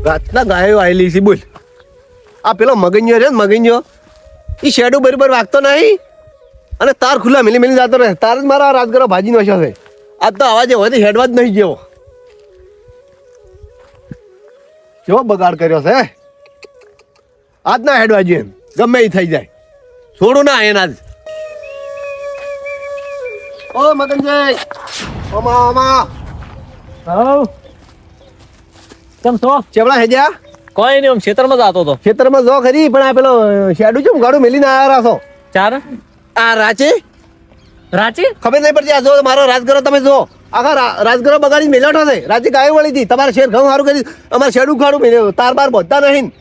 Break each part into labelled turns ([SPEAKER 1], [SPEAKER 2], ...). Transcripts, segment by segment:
[SPEAKER 1] રાતના ગાયો આવેલી છે બોલ. આ પેલો મગન્યો છે ને મગન્યો એ શેડો બરાબર વાગતો નહીં અને તાર ખુલ્લા મિલી મિલી જતો રહે. તાર જ મારા રાજગરો ભાજી નો છે. આજ તો અવાજે હોય તો હેડવા જ નહીં જેવો. કેવો બગાડ કર્યો છે આજ ના હેડવા જોઈએ. ગમે એ થઈ જાય છોડું ના એના જ. ઓ મગનજી ઓમા ઓમા
[SPEAKER 2] હવ કેમ છો?
[SPEAKER 1] ચેવડા હેજ્યા
[SPEAKER 2] કોઈ નહીં, આમ ખેતરમાં જતો હતો.
[SPEAKER 1] ખેતરમાં જો ખરી પણ આ પેલો શેડું છે ગાડું મેલીને આવ્યા છો.
[SPEAKER 2] ચાર
[SPEAKER 1] આ રાચી
[SPEAKER 2] રાચી
[SPEAKER 1] ખબર નહીં પડતી. આ જો મારો રાજગરો તમે જો આખા રાજગરો બગાડી મેલાઠો છે. રાચી ગાયો વળી હતી તમારે શેર ઘઉં સારું કરી અમારે શેડું ખાડું મેલ્યો તાર બાર બધા નહીં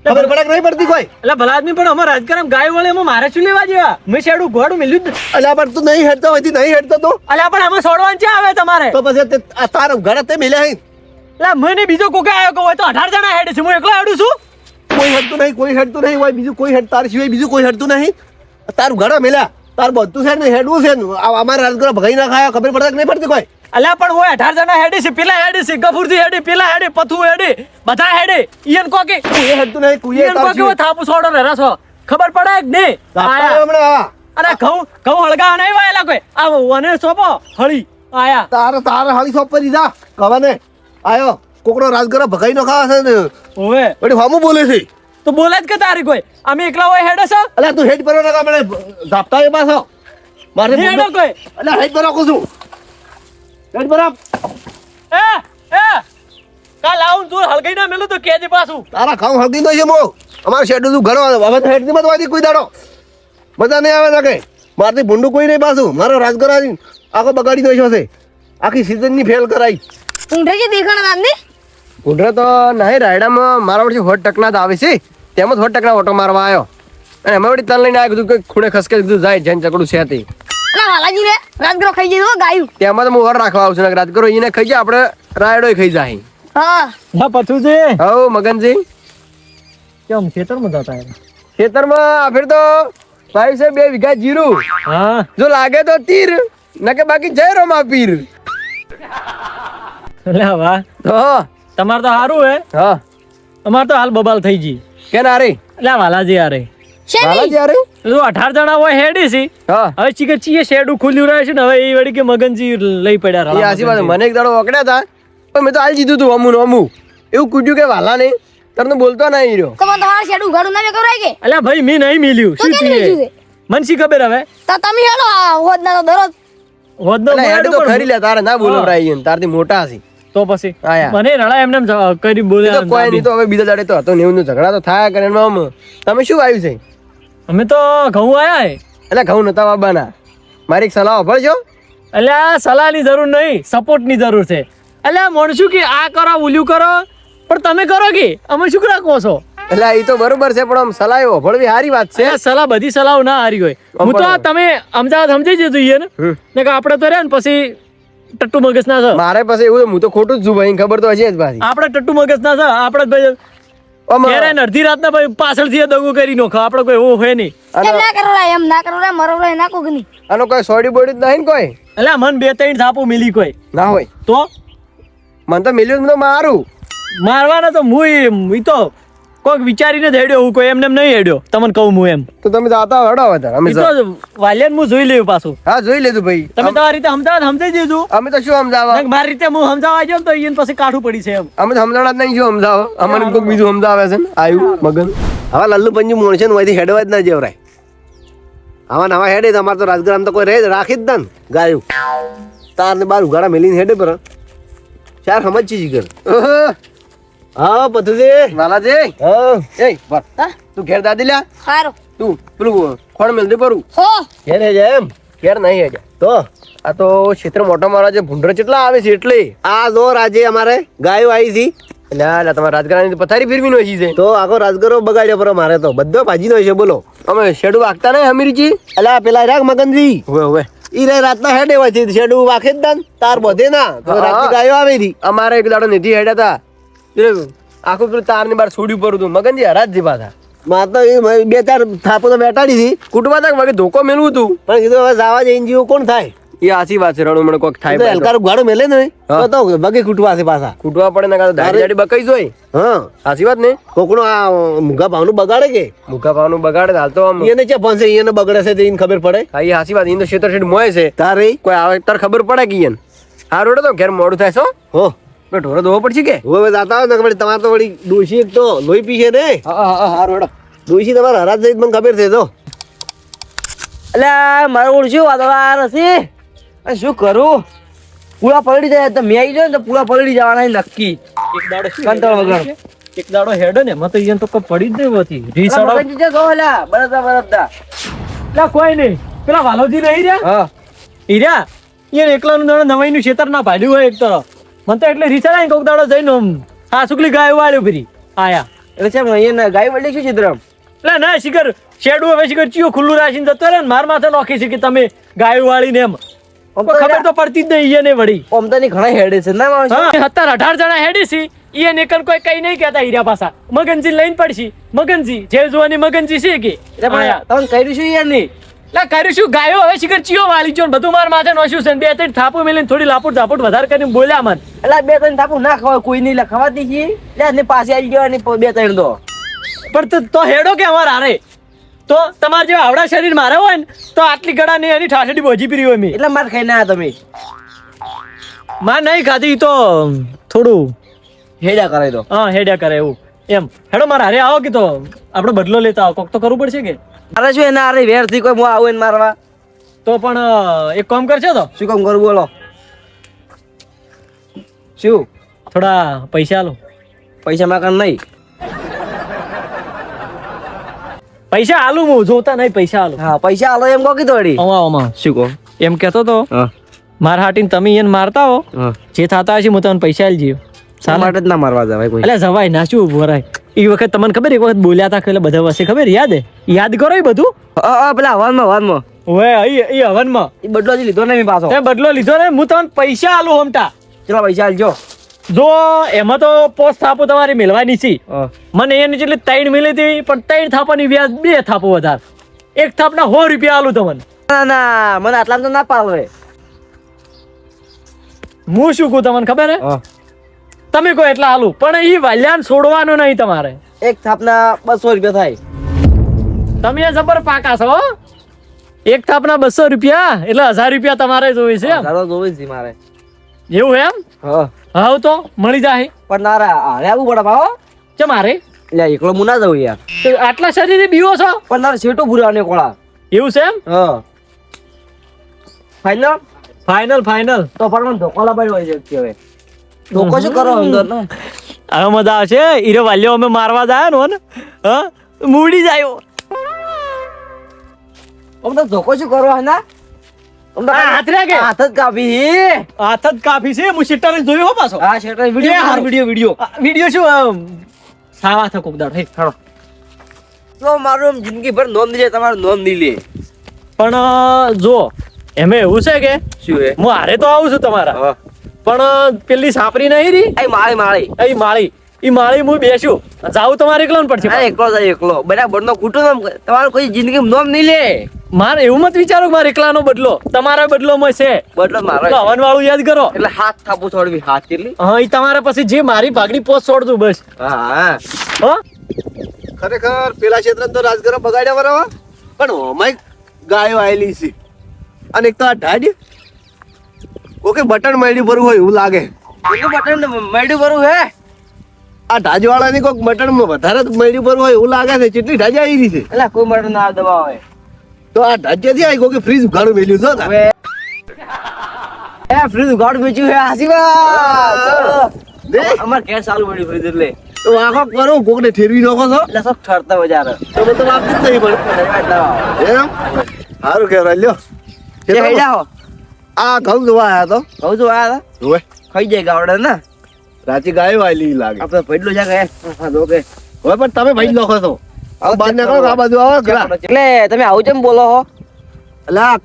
[SPEAKER 1] ખબર પડે નહીં પડતી કોઈ.
[SPEAKER 2] એટલે ભલા આદમી પણ અમારા રાજકારણ ગાય વળે એમાં મારે શું લેવા જેવા? મેં શેડું ઘોડું મેલ્યું જ નહીં.
[SPEAKER 1] અલ્યા પણ તું નહીં હેડતો હોય નહીં હેડતો તો
[SPEAKER 2] અલ્યા પણ આમાં છોડવાનું છે આવે તમારે
[SPEAKER 1] તો પછી તાર ઘરે તે મેલ્યા હઈ.
[SPEAKER 2] એટલે મને બીજો કોકે આવ્યો કે હોય તો 18 જણા હેડે છે, હું એકલો હેડું છું.
[SPEAKER 1] કોઈ હેડતું નહીં હોય બીજું કોઈ તાર સિવાય બીજું કોઈ હેડતું નહીં. તારું ઘરે મેલ્યા તાર બધું છે ને હેડવું છે ને. અમારા રાજગરો ભગાઈ ના ખાયા ખબર પડે નહીં પડતી કોઈ.
[SPEAKER 2] અલ્યા પણ હોય 18 જણા હેડે છે, પેલા હેડે છે, ગફુરથી હેડે, પેલા હેડે, પથુ હેડે, બધા હેડે. ઈયન કોકે
[SPEAKER 1] કોઈ હેડતું નહીં કોઈ
[SPEAKER 2] ઈયન કોકે હોય થાપુ છોડો ને રસો ખબર પડે કે નહીં? અરે ઘઉં હળગા નહીં વાયેલા કોઈ. આ વને સોપો હળી આયા
[SPEAKER 1] તારે હાલી શોપ પર જા કવાને આયો કોકડો રાજગરો ભગાઈ નો ખાવા છે ને
[SPEAKER 2] ઓવે
[SPEAKER 1] વળી હામું બોલે છે.
[SPEAKER 2] તો બોલે જ કે તારી કોઈ અમે એકલા હોય હેડે છે.
[SPEAKER 1] અલ્યા તું હેડ પર ના મને ધાપતા એ પાછો મારે
[SPEAKER 2] નહીં હેડો કોઈ.
[SPEAKER 1] અલ્યા હેડ પર રાખું છું હેડ પર આપ.
[SPEAKER 2] એ કાલ આવું તું હળગાઈ ના મેલું તો કેજે પાછું.
[SPEAKER 1] તારા ખાવ હળદી નો છે મો અમાર શેડું તું ઘણો હવે તો હેડ ની મત વાદી કોઈ દાડો મજા નહીં આવે લાગે. મારથી ભૂંડું કોઈ નહીં પાછું મારો રાજગરો આખો બગાડી દો છે. આખી સીઝન ની ફેલ કરાઈ.
[SPEAKER 3] ઊંઢે જે દેખાણ નાની
[SPEAKER 1] ભૂંડરા તો નહીં રાયડામાં મારા વડે 100% જ આવે છે. તેમાં 100% ઓટો મારવા આવ્યો અને અમે વળી તન લઈને આવ્યા કીધું કે ખૂણે ખસકે કીધું જાય જૈન ચકડું છે તે
[SPEAKER 3] અલા વાલાજી રે રાજગરો ખાઈ જઈ ગાયું.
[SPEAKER 1] તેમાં તો હું વર રાખવા આવું છું ને રાજગરો એને ખાઈ જાય આપણે રાયડો ખાઈ જાય.
[SPEAKER 3] હા
[SPEAKER 2] હા પછું છે
[SPEAKER 1] હવ મગનજી
[SPEAKER 2] કેમ ખેતરમાં જતા
[SPEAKER 1] ખેતરમાં આ ફેર તો ભાઈ છે 2 વીઘા જીરું.
[SPEAKER 2] હા
[SPEAKER 1] જો લાગે તો તીર નકે બાકી જય રોમા પીર.
[SPEAKER 2] લે વાહ
[SPEAKER 1] હા
[SPEAKER 2] તમાર તો સારું હે.
[SPEAKER 1] હા
[SPEAKER 2] અમાર તો હાલ બબાલ થઈ ગઈ.
[SPEAKER 1] કે ના રે
[SPEAKER 2] એટલે વાલાજી આરે
[SPEAKER 1] હાલા યારે
[SPEAKER 2] જો 18 જણા હોય હેડી છે.
[SPEAKER 1] હા
[SPEAKER 2] હવે ચીકે ચીએ શેડું ખુલ્યું રહે છે ને હવે એ વળી કે મગનજી લઈ પડ્યા
[SPEAKER 1] એ આસી વાત મને એક દાડો ઓકડ્યા હતા પણ મેં તો આલ જીધું તું અમુન અમુ એવું કૂટ્યું કે વાલા નહીં તને બોલતો નહીં રહ્યો.
[SPEAKER 3] તો તમારા શેડું ઘડું ના કરાય કે
[SPEAKER 2] અલ્યા ભાઈ મેં નહીં મિલ્યું
[SPEAKER 3] તો
[SPEAKER 2] શું
[SPEAKER 3] કેમ
[SPEAKER 2] થયું
[SPEAKER 3] લીધું છે?
[SPEAKER 2] મન શી ખબર હવે
[SPEAKER 3] તો તમે હેડો હોદ ના તો દરરોજ
[SPEAKER 2] હોદનો
[SPEAKER 1] એટલે હેડ તો
[SPEAKER 2] મોઢું
[SPEAKER 1] ખરી લે તારે ના બોલવરાય ઈને તારથી મોટા છે.
[SPEAKER 2] તો પછી
[SPEAKER 1] આયા.
[SPEAKER 2] મને રડા એમને કરી
[SPEAKER 1] એ
[SPEAKER 2] બોલ્યા
[SPEAKER 1] તો કોઈ નહીં તો હવે બીજા દાડે તો હતો ને એવું ઝઘડા તો થાય કરે એમાં તમે શું આવ્યું છે
[SPEAKER 2] અમે તો ઘઉં આયા હે.
[SPEAKER 1] એટલે ઘઉં નતા બાબાના મારી એક સલાહ ભરજો.
[SPEAKER 2] અલ્યા સલાહની જરૂર નહીં સપોર્ટની જરૂર છે. અલ્યા મોણશું કે આ કરો ઓલું કરો પણ તમે કરો કે અમે શું રાખો છો?
[SPEAKER 1] એટલે એ તો બરોબર છે પણ આમ સલાહ ભળવી સારી વાત છે.
[SPEAKER 2] અલ્યા સલાહ બધી સલાહ ના હારી હોય. હું તો તમે અમદાવાદ સમજી જતું ઈએ ને કે આપણે તો રે ને પછી ટટ્ટુ મગજ ના છે.
[SPEAKER 1] મારે પાસે એવું હું તો ખોટું જ છું ભાઈ ખબર તો હશે જ પાછી.
[SPEAKER 2] આપણે ટટ્ટુ મગજ ના છે આપણે ભાઈ ક્યારે ને અડધી રાતના ભાઈ પાછળથી દગો કરી નોખો આપણે કોઈ એવું હોય નહીં.
[SPEAKER 3] એમ ના કરો રે એમ ના કરો રે મરો રે ના કોક ની
[SPEAKER 1] આનો કોઈ સોડી બોડી જ નહીં ને કોઈ
[SPEAKER 2] અલ્યા મન 2-3 થાપો મિલી કોઈ
[SPEAKER 1] ના હોય
[SPEAKER 2] તો
[SPEAKER 1] મને તો મિલ્યું તો મારું
[SPEAKER 2] મારવાના તો હું ઈ તો કોઈક વિચારીને જ હેડ્યો હું કોઈ એમને એમ નહીં હેડ્યો તમને કહું હું એમ.
[SPEAKER 1] તો તમે જાતા હડો વધારે અમે
[SPEAKER 2] ઈ તો વાલિયાન હું જોઈ લેવું પાછું.
[SPEAKER 1] હા જોઈ લેતું ભાઈ
[SPEAKER 2] તમે તમારી રીતે સમજાવી દીધું
[SPEAKER 1] અમે તો શું સમજાવવા
[SPEAKER 2] મારી રીતે હું સમજાવવા જાઉં તો એને પછી કાઠું પડી છે એમ.
[SPEAKER 1] અમે તો સમજાવવા જ નહીં શું સમજાવો અમને કોઈક બીજું સમજાવે છે ને આવ્યું મગન. હવે લલ્લુ પંજુ મોણશે ને વહીથી હેડવા જ ના જેવરાય. આવા નવા હેડે તમારે તો રાજગ્રામ તો કોઈ રહે રાખી જ ના ગાયું તાર ને બાર ઉઘાડા મેલીને હેડે પર ચાર સમજ છે જીગર. હા પથુજી વાલાજી હા એ બસ તું ઘેર દાદી લ્યા
[SPEAKER 3] હારો
[SPEAKER 1] તું પેલું ખોડ મેલ દે પરું
[SPEAKER 3] હો
[SPEAKER 1] ઘેર હે એમ ઘેર નહીં હે તો આ તો ક્ષેત્ર મોટા મારા જે ભૂંડરા કેટલા આવે છે એટલે આ જો રાજે અમારે ગાયો આવી હતી એટલે આ તમારા રાજગરાની પથારી ફેરવી નો છે તો આખો રાજગરો બગાડ્યો પર મારે તો બધો ભાજી નો છે બોલો અમે શેડું વાગતા નહીં હમીરજી એટલે પેલા રાખ મગનજી હવે હવે ઈ રે રાતના હેડે હોય છે શેડું વાખે જ દાન તાર બધે ના રાતની ગાયો આવી હતી અમારે એક દાડો નીતિ હેડ્યા હતા આખું પેલું તાર ની બાર છોડ્યું પર હતું મગનજી હરાજી પાછા મારે તો એ 2-4 થાપો તો બેટાડી હતી કુટુંબા તક વગે ધોકો મેળવું હતું પણ કીધું હવે જવા જઈને જીવો કોણ થાય એ આસી વાત છે રણું મને કોક થાય
[SPEAKER 4] તો હલકારું ગાડું મેલે ને
[SPEAKER 1] હા.
[SPEAKER 4] તો બગી કૂટવા છે પાછા
[SPEAKER 1] કૂટવા પડે ને કાં તો દાડી દાડી બકાઈ જોય
[SPEAKER 4] હા
[SPEAKER 1] આસી વાત ને
[SPEAKER 4] કોકનો આ મૂંગા ભાવનું બગાડે કે
[SPEAKER 1] મુકા ભાવનું બગાડે હાલ તો આમ
[SPEAKER 4] એને ચા ફોન છે એને બગડે છે તો એને ખબર પડે
[SPEAKER 1] હા એ આસી વાત ઈ તો ક્ષેત્ર શેઠ મોય છે
[SPEAKER 4] તારે
[SPEAKER 1] કોઈ આવે તાર ખબર પડે કે ઈયન હા રોડે તો ઘેર મોડું થાય છો
[SPEAKER 4] હો
[SPEAKER 1] તો ઢોરો ધોવો પડશે કે
[SPEAKER 4] હવે જાતા હોય ને વળી તમારે તો વળી ડોશી એક તો લોહી પીશે ને
[SPEAKER 1] હા રોડો
[SPEAKER 4] ડોશી તમારે હરાજ જઈ મને ખબર છે તો
[SPEAKER 2] એટલે મારું ઓળખ્યું વાદળા નથી અને શું કરું પૂરા પલળી જાય તો મેં આવી જાય ને તો પૂરા પલળી જવાના છે નક્કી એક દાડો શું કંટાળો હેડે વગર. એક દાડો હેડે ને એમાં તો ઈયન તો કઈ પડી જ નહીં હોતી. લા કોઈ નહીં પેલા વાલોજી નહીં રહ્યા હીરા ઈયન એકલાનું દાડો નવાઈનું ખેતર ના ભાડ્યું હોય એક તરફ મને તો એટલે રીચા ને કોક દાડો જઈને આમ હા સુકલી ગાય વાળ્યો ફરી આયા
[SPEAKER 5] એટલે છે અહીંયા ગાય વળી શું ચિત્ર
[SPEAKER 2] એટલે ના શિખર શેડું હવે શિખર ચિયો ખુલ્લું રાખીને જતો રહે ને માર માથે નોખી છે કે તમે ગાય વાળીને એમ ખબર તો પડતી જ નહીં ઈયને વળી
[SPEAKER 5] ઓમ તો ની ઘણા હેડે છે ના માણસ
[SPEAKER 2] હા 17-18 જણા હેડી છે ઈયન એકન કોઈ કઈ નહીં કહેતા હીરા પાછા મગનજી લઈને પડશી મગનજી જે જોવાની મગનજી છે કે
[SPEAKER 5] એટલે પણ તમે કર્યું શું યાર નહીં
[SPEAKER 2] લા કરીશું ગાયો હવે શિખર ચિયો વાળી છો ને બધું માર માથે નોશ્યું છે ને બે ત્રણ થાપો મેલીને થોડી લાપુટ ધાપુટ વધારે કરીને બોલ્યા મન
[SPEAKER 5] એટલે બે ત્રણ થાપુ ના ખવાય કોઈ નહીં ખવાતી છે એટલે ને પાસે આવી ગયો અને બે ત્રણ તો
[SPEAKER 2] પણ તો હેડો કે અમાર હારે તો તમાર જેવા આવડા શરીર મારે હોય ને તો આટલી ગળા ને એની ઠાઠડી બોજી પીરી હોય મેં
[SPEAKER 5] એટલે માર ખાઈને આયા તમે
[SPEAKER 2] માં નહીં ખાધી તો થોડું
[SPEAKER 5] હેડા કરાય તો
[SPEAKER 2] હા હેડ્યા કરે એવું એમ હેડો મારા હારે આવો કે તો આપણે બદલો લેતા આવો કોક તો કરવું પડશે કે
[SPEAKER 5] અરે શું એના અરે વેર થી કોઈ હું આવું એને મારવા
[SPEAKER 2] તો પણ એક કામ કરશો તો
[SPEAKER 5] શું કામ કરું બોલો શું
[SPEAKER 2] થોડા પૈસા આલો
[SPEAKER 5] પૈસા માગણ નહીં
[SPEAKER 2] પૈસા આલું હું જોતા નહીં પૈસા આલું
[SPEAKER 5] હા પૈસા આલો એમ કહો કીધું વળી
[SPEAKER 2] આમાં
[SPEAKER 5] શું કહો
[SPEAKER 2] એમ કહેતો તો
[SPEAKER 5] હા
[SPEAKER 2] માર હાટીને તમે એને મારતા હો
[SPEAKER 5] હા
[SPEAKER 2] જે થતા હશે હું તમને પૈસા આલજી
[SPEAKER 5] શા માટે જ ના મારવા જવાય કોઈ
[SPEAKER 2] એટલે જવાય ના શું ઉભો રહે એ વખત તમને ખબર એક વખત બોલ્યા હતા એટલે બધા વસે ખબર યાદ હે યાદ કરો એ બધું
[SPEAKER 5] પેલા હવાનમાં
[SPEAKER 2] ઓએ એ હવનમાં
[SPEAKER 5] એ બદલો જ લીધો ને મેં પાછો
[SPEAKER 2] તે બદલો લીધો ને હું તમને પૈસા આલું હમટા
[SPEAKER 5] ચલો પૈસા આલજો
[SPEAKER 2] જો એમાં તો પોસ્ટ થાપો તમારી મેળવાની છે
[SPEAKER 5] હા
[SPEAKER 2] મને એની જેટલી 3 મિલી હતી પણ 3 થાપાની વ્યાજ 2 થાપો વધારે એક થાપના 100 રૂપિયા આલું તમને
[SPEAKER 5] ના ના મને આટલા તો ના પાડવે
[SPEAKER 2] હું શું કહું તમને ખબર હે
[SPEAKER 5] હા
[SPEAKER 2] તમે કહો એટલા આલું પણ એ વાલ્યાન છોડવાનું નહીં તમારે
[SPEAKER 5] એક થાપના 200 રૂપિયા થાય
[SPEAKER 2] તમે એ જબર પાકા છો હો. એક થાપના 200 રૂપિયા એટલે 1000 રૂપિયા તમારે જોઈ છે એમ
[SPEAKER 5] તારો જોવી છે મારે
[SPEAKER 2] એવું એમ
[SPEAKER 5] હા
[SPEAKER 2] હાવ તો મળી જાય
[SPEAKER 5] પણ તારા હારે આવવું પડે ભાવો
[SPEAKER 2] છે મારે
[SPEAKER 5] એટલે એકલો હું ના જવું યાર
[SPEAKER 2] તો આટલા શરીરે બીવો છો
[SPEAKER 5] પણ તારે છેટો ભૂરાને કોળા
[SPEAKER 2] એવું છે એમ
[SPEAKER 5] હા ફાઈનલ
[SPEAKER 2] ફાઇનલ ફાઇનલ
[SPEAKER 5] તો પણ મને ધોકો લબાડ્યો હોય છે હવે ધોકો શું કરો અંદર ને
[SPEAKER 2] હવે મજા આવશે હીરો વાલ્યો અમે મારવા જાય ને હા મૂડી જાય
[SPEAKER 5] આમ તો ધોકો શું કરો હે ના આમ તો
[SPEAKER 2] હાથ રે કે?
[SPEAKER 5] હાથ જ કાપી
[SPEAKER 2] હાથ જ કાફી છે હું સિટ્ટર જોયો હો પાછો
[SPEAKER 5] હા શેટર વિડિયો
[SPEAKER 2] હારું.
[SPEAKER 5] વિડિયો
[SPEAKER 2] વિડિયો શું સાવા થા કોક દાડ હે ખડો
[SPEAKER 5] તો મારું આમ જિંદગી ભર નોંધ લે તમારું નોંધ નહીં લે
[SPEAKER 2] પણ જો એમે એવું છે કે
[SPEAKER 5] શું હે
[SPEAKER 2] હું હારે તો આવું છું તમારા
[SPEAKER 5] હા
[SPEAKER 2] પણ પેલી સાપરી નહીં રી
[SPEAKER 5] એ માળી
[SPEAKER 2] એ માળી હું બેસ્યું જાવું તમારે એકલો પડશે
[SPEAKER 5] હા એકલો જાય એકલો બરાબર નો કુટુંબ તમારું કોઈ જિંદગી નોંધ નહીં લે
[SPEAKER 2] મારે એવું મત વિચારો કે મારે એકલાનો બદલો તમારા બદલોમાં છે
[SPEAKER 5] બદલો મારો
[SPEAKER 2] તો હવન વાળું યાદ કરો
[SPEAKER 5] એટલે હાથ થાપું છોડવી હાથ કેટલી
[SPEAKER 2] હા એ તમારે પછી જે મારી ભાગની પોસ્ટ છોડતું બસ
[SPEAKER 5] હા હા
[SPEAKER 2] હો
[SPEAKER 4] ખરેખર પેલા ક્ષેત્ર તો રાજગરો બગાડ્યા બરાબર પણ ઓમાય ગાયો આવેલી છે અને એક તો આ ઢાડ ઓકે બટન મળ્યું ભરવું હોય એવું લાગે
[SPEAKER 5] એનું બટન મેડું ભરું હે
[SPEAKER 4] આ ઢાજવાળાની કોઈક બટનમાં વધારે મળ્યું ભરવું હોય એવું લાગે છે કેટલી ઢાજ આવી રહી છે
[SPEAKER 5] એટલે કોઈ બટન ના દબાવે
[SPEAKER 4] તો આ ઢાજ્યાથી આવી કોઈ ફ્રીજ ઘણું મેલ્યું છો ને
[SPEAKER 5] હવે એ ફ્રીજ ગાડ વેચ્યું હે આશીર્વાદ
[SPEAKER 4] દે.
[SPEAKER 5] અમાર ઘેર ચાલુ પડ્યું ફ્રીજ એટલે
[SPEAKER 4] તો આખો કરો કોકને ઠેરવી નાખો છો
[SPEAKER 5] એટલે સબ ઠરતા બજાર
[SPEAKER 4] તો મને તો આપતી જ નહીં પડે એમ સારું કહેવાય લ્યો
[SPEAKER 5] જે હેડા હો
[SPEAKER 4] આ ઘઉં જોવા આવ્યા તો
[SPEAKER 5] કહું છું આ
[SPEAKER 4] જોવે
[SPEAKER 5] ખાઈ જાય ગાવડે ને
[SPEAKER 4] રાચી ગાયો આવેલી લાગે
[SPEAKER 5] આપણે પડલું છે કે હા જો કે
[SPEAKER 4] હવે પણ તમે ભાઈ લખો છો આ બાર ના કરો આ બાજુ આવો ઘરા
[SPEAKER 5] એટલે તમે આવું કેમ બોલો હો
[SPEAKER 4] એટલે આ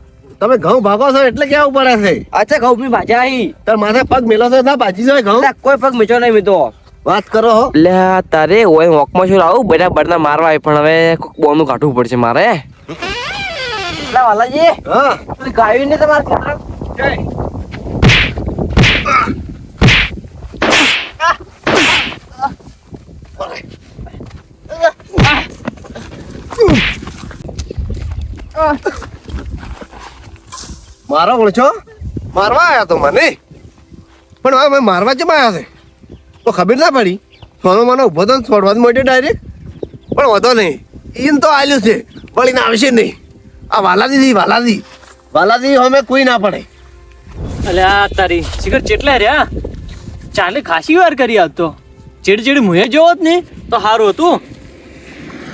[SPEAKER 4] તમે ઘઉં ભાગો છો એટલે કેવું પડે છે
[SPEAKER 5] અચ્છા ઘઉં ની ભાજા આવી
[SPEAKER 4] તાર માથે પગ મેલો છો ના ભાજી જાય ઘઉં
[SPEAKER 5] કોઈ પગ મીચો નહીં મીતો
[SPEAKER 4] વાત કરો હો
[SPEAKER 5] એટલે તારે ઓય વોકમાં શું આવું બરાબર ના મારવા આવે પણ હવે કોક બોનું કાઢવું પડશે મારે વાલાજી
[SPEAKER 4] હા
[SPEAKER 5] ગાયું ને તમારે
[SPEAKER 4] મારો ઓળછો મારવા આવ્યા તો મને પણ હવે મારવા કેમ આવ્યા છે તો ખબર ના પડી સોનો મને ઉભો તો છોડવા જ મોટે ડાયરેક્ટ પણ વધો નહીં ઈન તો આલ્યું છે વળીને આવશે નહીં આ વાલાદી અમે કોઈ ના પડે
[SPEAKER 5] અલ્યા તારી શિખર ચેટલા રહ્યા ચાલે ખાસી વાર કરી આજ તો ચેડ મુએ જોવો જ નહીં તો સારું હતું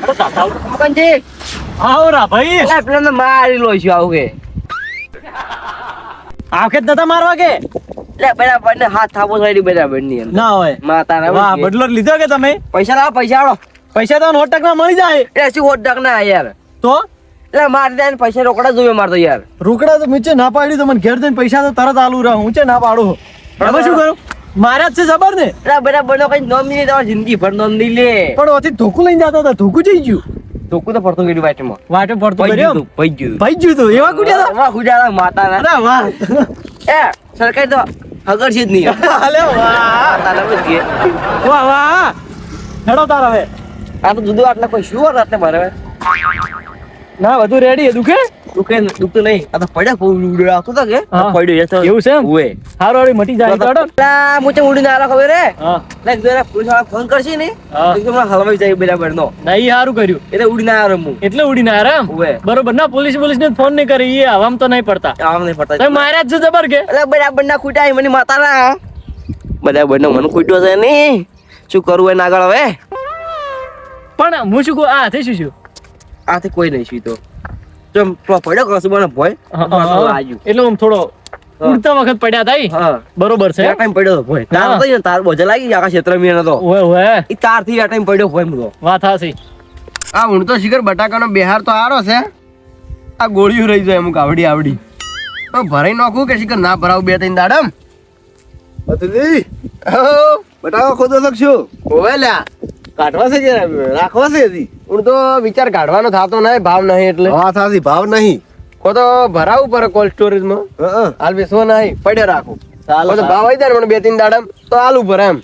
[SPEAKER 5] અરે દાદા
[SPEAKER 2] મગનજી
[SPEAKER 5] આવરા ભાઈ
[SPEAKER 2] એટલે પેલા મારી લો છું આવું કે
[SPEAKER 5] આ વખત નતા મારવા કે
[SPEAKER 2] એટલે બરાબર ને હાથ થાપો થઈ બરાબર ની અંદર
[SPEAKER 5] ના હોય
[SPEAKER 2] માતાના
[SPEAKER 5] વાહ બદલો લીધો કે તમે
[SPEAKER 2] પૈસા લાવો પૈસા આવો
[SPEAKER 5] પૈસા તો 9% ના મળી જાય
[SPEAKER 2] એટલે શું હોટ ડક ના યાર
[SPEAKER 5] તો
[SPEAKER 2] એટલે મારી દે પૈસા રોકડા જોઈએ મારતો યાર
[SPEAKER 5] રોકડા તો નીચે ના પાડી તો મને ઘેર જઈને પૈસા તો તરત આલુ રહું ઊંચે ના પાડું હવે શું કરું મારા જ છે ખબર ને
[SPEAKER 2] એટલે બરાબર નો કઈ નોમ નહીં તમારી જિંદગી ભર નોમ નહીં લે
[SPEAKER 5] પણ ઓથી ધોકું લઈને જતો હતો ધોકું જઈ ગયું
[SPEAKER 2] ધોકું તો પડતું ગયું વાટમાં
[SPEAKER 5] વાટે પડતો
[SPEAKER 2] ભાઈ
[SPEAKER 5] કર્યો
[SPEAKER 2] ગયું ભાઈ ગયું
[SPEAKER 5] ભાઈ ગયું તો એવા કુડ્યા હતા
[SPEAKER 2] વાહ ખુજારા માતાના
[SPEAKER 5] અરે વાહ
[SPEAKER 2] એ સરકાર તો હગર છે જ નહીં
[SPEAKER 5] અલે વાહ
[SPEAKER 2] માતાના બસ કે
[SPEAKER 5] વાહ વાહ હેડો તાર હવે
[SPEAKER 2] આ તો જુદું આટલા કોઈ શું આટલે મારે
[SPEAKER 5] ના બધું રેડી દુખે
[SPEAKER 2] દુખતું નહીં આ તો પડ્યા ઉડી આવતો હતો કે
[SPEAKER 5] હા.
[SPEAKER 2] પડ્યો જતો
[SPEAKER 5] એવું છે એમ?
[SPEAKER 2] ઉએ
[SPEAKER 5] હારો વાળી મટી જાય કાઢો
[SPEAKER 2] પેલા મુચે ઉડીને આલા ખબર રે
[SPEAKER 5] હા
[SPEAKER 2] લાઈક જરા પોલીસ વાળા ફોન કરશે ને
[SPEAKER 5] હા.
[SPEAKER 2] એકદમ હલવાઈ જાય બરાબર નો
[SPEAKER 5] નહીં સારું કર્યું
[SPEAKER 2] એટલે ઉડીને આવ્યો હું
[SPEAKER 5] એટલે ઉડીને આયા એમ
[SPEAKER 2] ઉવે.
[SPEAKER 5] બરોબર ના પોલીસ ને ફોન નહીં કરે એ આવામ તો નહીં પડતા
[SPEAKER 2] આમ નહીં પડતા
[SPEAKER 5] તમે માર્યા જ છે જબર કે
[SPEAKER 2] એટલે બરાબર ના ખૂટ્યા મને માતાના બરાબર નો મને ખૂટ્યો છે ને શું કરવું એને આગળ હવે
[SPEAKER 5] પણ હું શું કહું આ થઈ શું
[SPEAKER 2] આથી કોઈ નહીં સીતો જો પડ્યો કશું બને ભોય આજુ
[SPEAKER 5] એટલે આમ થોડો ઉડતા વખત પડ્યા થાય
[SPEAKER 2] હા
[SPEAKER 5] બરોબર છે
[SPEAKER 2] આ ટાઈમ પડ્યો તો ભોય તાર
[SPEAKER 5] હા.
[SPEAKER 2] તો ને તાર બોજા લાગી ગયા આખા ક્ષેત્ર મેં તો
[SPEAKER 5] ઓય ઓય
[SPEAKER 2] ઈ તાર થી આ ટાઈમ પડ્યો ભોય મુતો
[SPEAKER 5] વાત હાસી
[SPEAKER 1] આ ઊંડ તો શિખર બટાકાનો બિહાર તો આરો છે આ ગોળીઓ રહી જાય અમુક આવડી તો ભરાઈ નાખું કે શિખર ના ભરાવું 2-3 દાડમ
[SPEAKER 4] અતલી બટાકા ખોદો શકશો
[SPEAKER 1] ઓવે લ્યા
[SPEAKER 4] કાઢવા છે કે રાખવા છે હજી
[SPEAKER 1] ઊંડ તો વિચાર કાઢવાનો થતો નહીં ભાવ નહીં એટલે
[SPEAKER 4] હા સાચી ભાવ નહીં
[SPEAKER 1] કો તો ભરાવું પડે કોલ્ડ સ્ટોરેજમાં
[SPEAKER 4] હા
[SPEAKER 1] હાલ બેસવો નહીં પડે રાખું
[SPEAKER 4] ચાલો,
[SPEAKER 1] કો તો ભાવ આવી જાય ને મને 2-3 દાડમ તો આલુ પર એમ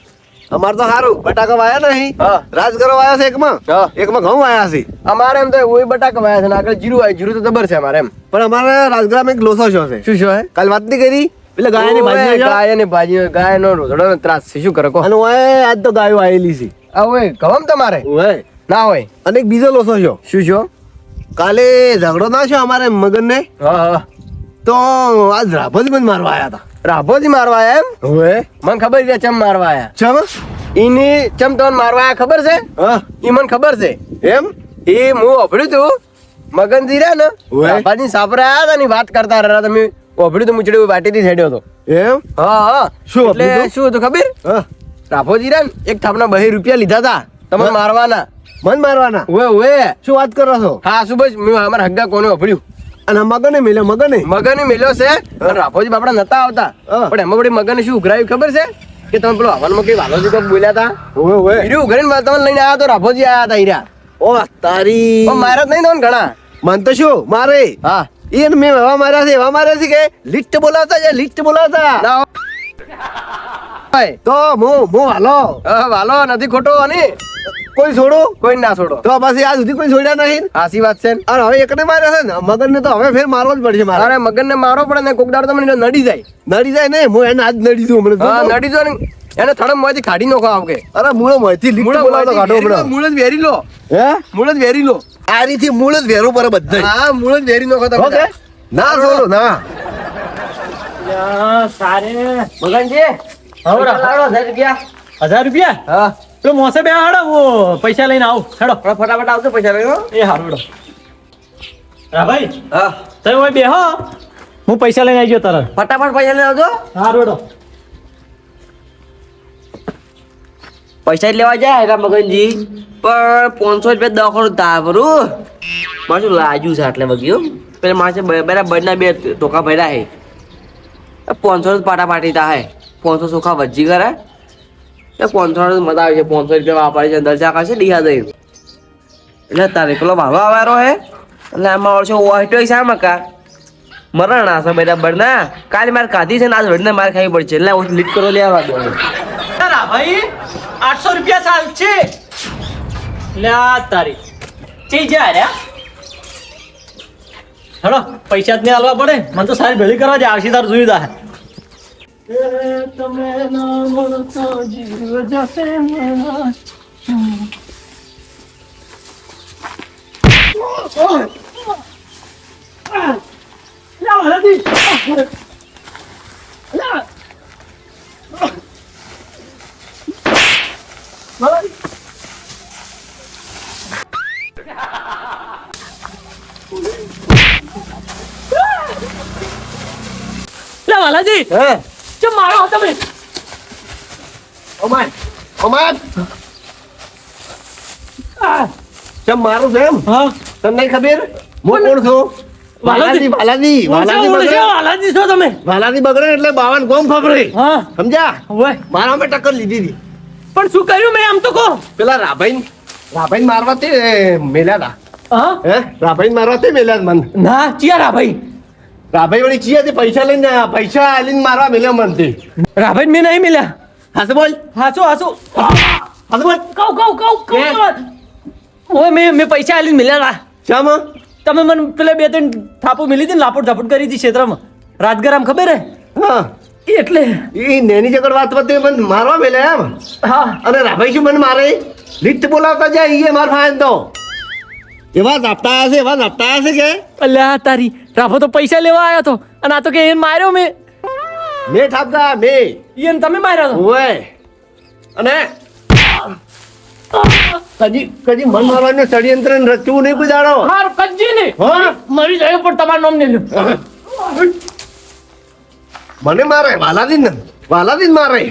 [SPEAKER 4] અમાર તો સારું બટાકા વાયા નહીં
[SPEAKER 1] હા.
[SPEAKER 4] રાજગરો વાયા છે એકમાં
[SPEAKER 1] હા.
[SPEAKER 4] એકમાં ઘઉં વાયા છે
[SPEAKER 1] અમારે એમ તો ઓય બટાકા વાયા છે ને આગળ જીરું આવ્યું જીરું તો જબર છે અમારે એમ
[SPEAKER 4] પણ અમારે રાજગરામાં એક લોસો શો છે
[SPEAKER 1] શું શું હે
[SPEAKER 4] કાલ વાત નહીં કરી એટલે ગાયની ભાજી લઈ જાઓ.
[SPEAKER 1] ગાયની ભાજી ગાયનો રોજડો ત્રાસ છે શું કરે કો
[SPEAKER 4] અને ઓય આજ તો ગાયો આવેલી છે
[SPEAKER 1] આ હોય કવમ તમારે
[SPEAKER 4] ઓય
[SPEAKER 1] ના હોય
[SPEAKER 4] અને એક બીજો લોસો છો
[SPEAKER 1] શું છો
[SPEAKER 4] કાલે ઝઘડો ના છો અમારે મગનને
[SPEAKER 1] હા હા
[SPEAKER 4] તો આજ રાભોજ મને મારવા આયા હતા
[SPEAKER 1] રાભોજી મારવા આયા એમ
[SPEAKER 4] ઓય
[SPEAKER 1] મને ખબર છે ચમ મારવા આયા
[SPEAKER 4] ચમ
[SPEAKER 1] ઈની ચમ તોન મારવા આયા ખબર છે
[SPEAKER 4] હા
[SPEAKER 1] ઈ મને ખબર છે
[SPEAKER 4] એમ
[SPEAKER 1] એ હું ઓભળ્યું તું મગનજી રહ્યા ને
[SPEAKER 4] ઓય.
[SPEAKER 1] રાભાજી સાપરા આયા હતા ને વાત કરતા રહ્યા તમે ઓભળ્યું તો મુચડી વાટીથી છેડ્યો હતો
[SPEAKER 4] એમ
[SPEAKER 1] હા હા
[SPEAKER 4] શું
[SPEAKER 1] એટલે
[SPEAKER 4] ઓભળ્યું તું?
[SPEAKER 1] શું હતું ખબર
[SPEAKER 4] હા
[SPEAKER 1] રાભોજી રહ્યા ને એક થાપના 2 રૂપિયા લીધા હતા તમને
[SPEAKER 4] હા.
[SPEAKER 1] મારવાના
[SPEAKER 4] મન મારવાના
[SPEAKER 1] ઓએ ઓએ
[SPEAKER 4] શું વાત કરો છો
[SPEAKER 1] હા શું બસ મેં અમારા હગ્ગા કોને ઓભળ્યું
[SPEAKER 4] અને મગને મેલ્યો મગને
[SPEAKER 1] મગન મેલ્યો છે પણ રાભોજી બાપડા નતા આવતા
[SPEAKER 4] હા.
[SPEAKER 1] પણ એમાં વળી મગને શું ઉઘરાયું ખબર છે કે તમે પેલો હવનમાં કઈ વાલોજી કોક બોલ્યા હતા
[SPEAKER 4] ઓય ઓય
[SPEAKER 1] હીરું ઉઘરીને તમને લઈને આવ્યા તો રાભોજી આયા હતા હીરા
[SPEAKER 4] ઓ તારી
[SPEAKER 1] પણ મારા જ નહીં ને ઘણા
[SPEAKER 4] મન તો શું મારે
[SPEAKER 1] હા
[SPEAKER 4] એને મેં એવા માર્યા છે કે લિસ્ટ બોલાવતા છે લિસ્ટ બોલાવતા
[SPEAKER 1] ના હોય.
[SPEAKER 4] તો હું હાલો
[SPEAKER 1] હા, વાલો નથી ખોટો અને
[SPEAKER 4] કોઈ છોડો
[SPEAKER 1] કોઈ ના છોડો
[SPEAKER 4] તો પછી આજ સુધી કોઈ છોડ્યા નહીં
[SPEAKER 1] હાસી વાત છે ને.
[SPEAKER 4] અને હવે એકને માર્યા છે ને મગન ને તો હવે ફેર મારવો જ પડશે મારે
[SPEAKER 1] અરે મગન ને મારો પડે ને કોક દાડો તમને નડી જાય
[SPEAKER 4] નડી જાય ને હું એને આજ નડી દઉં હમણાં
[SPEAKER 1] હા
[SPEAKER 4] જોજો.
[SPEAKER 1] નડી જો ને એને થડમ મોંથી કાઢી નાખો આવકે
[SPEAKER 4] અરે મૂળો મોંથી લિસ્ટ બોલાવતો કાઢો હમણાં
[SPEAKER 1] મૂળ જ વેરી લો
[SPEAKER 4] હે
[SPEAKER 1] મૂળ જ વેરી લો
[SPEAKER 4] આ રીતથી મૂળ જ વેરું પડે બધા
[SPEAKER 1] હા મૂળ જ વેરી નાખો તમે
[SPEAKER 4] ઓકે ના છોડો ના
[SPEAKER 5] સારે
[SPEAKER 2] મગનજી
[SPEAKER 5] હવે
[SPEAKER 2] લાડો 1000 રૂપિયા
[SPEAKER 5] 1000 રૂપિયા
[SPEAKER 1] હા
[SPEAKER 5] તો મોસે બે હાડો હું પૈસા લઈને આવું હેડો
[SPEAKER 2] ફટાફટ આવજો પૈસા લઈને હો.
[SPEAKER 5] એ હારું હેડો રાભાઈ
[SPEAKER 2] હા
[SPEAKER 5] તમે ઓય બેહો હું પૈસા લઈને આવી ગયો તરત
[SPEAKER 2] ફટાફટ પૈસા લઈને આવજો
[SPEAKER 5] હારું હેડો
[SPEAKER 2] પૈસા જ લેવા જાય એના મગનજી પણ 500 રૂપિયા દવાખાનું તાવરું મારું લાજુ છે આટલે બગ્યું પેલા માસે બરાબર ના 2 ટોકા ભર્યા હે 500 પાટા પાટી તા હે 500 સુખા વજી કરે એ 500 મજા આવે છે 500 રૂપિયા વાપરે છે અંદર જા કરશે ડીહા દઈ એટલે તારે પેલો ભાડો આવારો હે એટલે આમાં વર્ષે ઓહટો છે મકા મરણ આ સમય બરના કાલે માર કાઢી છે ને આજ વડને માર ખાવી પડશે એટલે હું લીટ કરો લેવા દો
[SPEAKER 5] તારા ભાઈ 800 રૂપિયા સાલ છે લે આ તારી ચઈ જા રે હેડો પૈસા જ નહીં આલવા પડે મને તો સારી ભેળી કરવા જ આવશે તાર જોઈ દા તમે ના મળતો જીવ જશે મારા વાલાજી
[SPEAKER 4] હે
[SPEAKER 5] ચમ મારો તમે
[SPEAKER 4] ઓમાય ઓમાય ચમ મારું છે એમ
[SPEAKER 5] હા
[SPEAKER 4] તને નહીં ખબર હું કોણ છું વાલાજી વાલાજી વાલાજી બગડે
[SPEAKER 5] વાલાજી છો તમે
[SPEAKER 4] વાલાજી બગડે એટલે 52 ગોમ ખબરે
[SPEAKER 5] હા
[SPEAKER 4] સમજ્યા
[SPEAKER 5] ઓય
[SPEAKER 4] મારા મેં ટક્કર લીધી હતી
[SPEAKER 5] પણ શું કર્યું મેં આમ તો કહો
[SPEAKER 4] પેલા રાભાઈ મારવા તે મેલ્યા હતા
[SPEAKER 5] હા
[SPEAKER 4] હે રાભાઈ મારવા તે મેલ્યા મન
[SPEAKER 5] ના ચિયા ભાઈ
[SPEAKER 4] રાભાઈ વળી ચીયા તે પૈસા લઈને પૈસા આલીને મારવા મેલ્યો મન તે
[SPEAKER 5] રાભાઈ મેં નહીં મિલ્યા
[SPEAKER 4] હાસ બોલ
[SPEAKER 5] હાચો હાચો
[SPEAKER 4] હાસ બોલ
[SPEAKER 5] કહું મેં પૈસા આલીને મિલ્યા
[SPEAKER 4] શામ
[SPEAKER 5] તમે મને પેલા 2-3 થાપો મિલી હતી ને લાપડ ઝાપડ કરી હતી ક્ષેત્રમાં રાજગરામ ખબર હે
[SPEAKER 4] હા
[SPEAKER 5] એટલે
[SPEAKER 4] એ નેની જગડ વાત પતે મને મારવા મેલ્યા એમ
[SPEAKER 5] હા
[SPEAKER 4] અને રાભાઈ શું મને મારે લીટ બોલાવતા જાય એ માર ફાયન તો એવા ઝાપટા હશે એવા ઝાપટા હશે કે
[SPEAKER 5] અલ્યા તારી રાફો તો પૈસા લેવા આવ્યો તો અને આ તો કે એને માર્યો મેં
[SPEAKER 4] ઠાપતા મે
[SPEAKER 5] એને તમે માર્યો તો
[SPEAKER 4] ઓય અને કદી મન મારવાનું ષડયંત્ર રચવું નહીં કોઈ દાડો
[SPEAKER 5] માર કજી ને
[SPEAKER 4] હા
[SPEAKER 5] મરી જાય પણ તમારું નામ નહીં લ્યો
[SPEAKER 4] મને મારે વાલાદીન મારે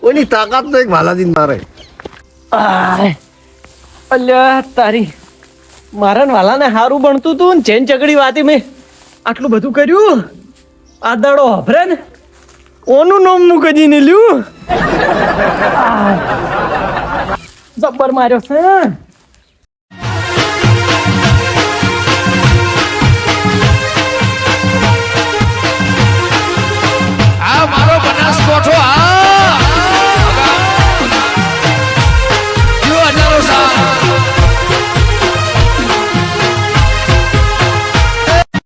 [SPEAKER 4] કોઈની તાકાત નહીં વાલાદીન મારે
[SPEAKER 5] અલ્યા તારી મારા વાલાને હારું બનતું તું ને ચેન ચકડી વાતી મેં આટલું બધું કર્યું આ દાડો હભરે ને ઓનું નામ હું કદી નહીં લ્યું જબ્બર માર્યો છે
[SPEAKER 6] આ મારો બનાસકોઠો આ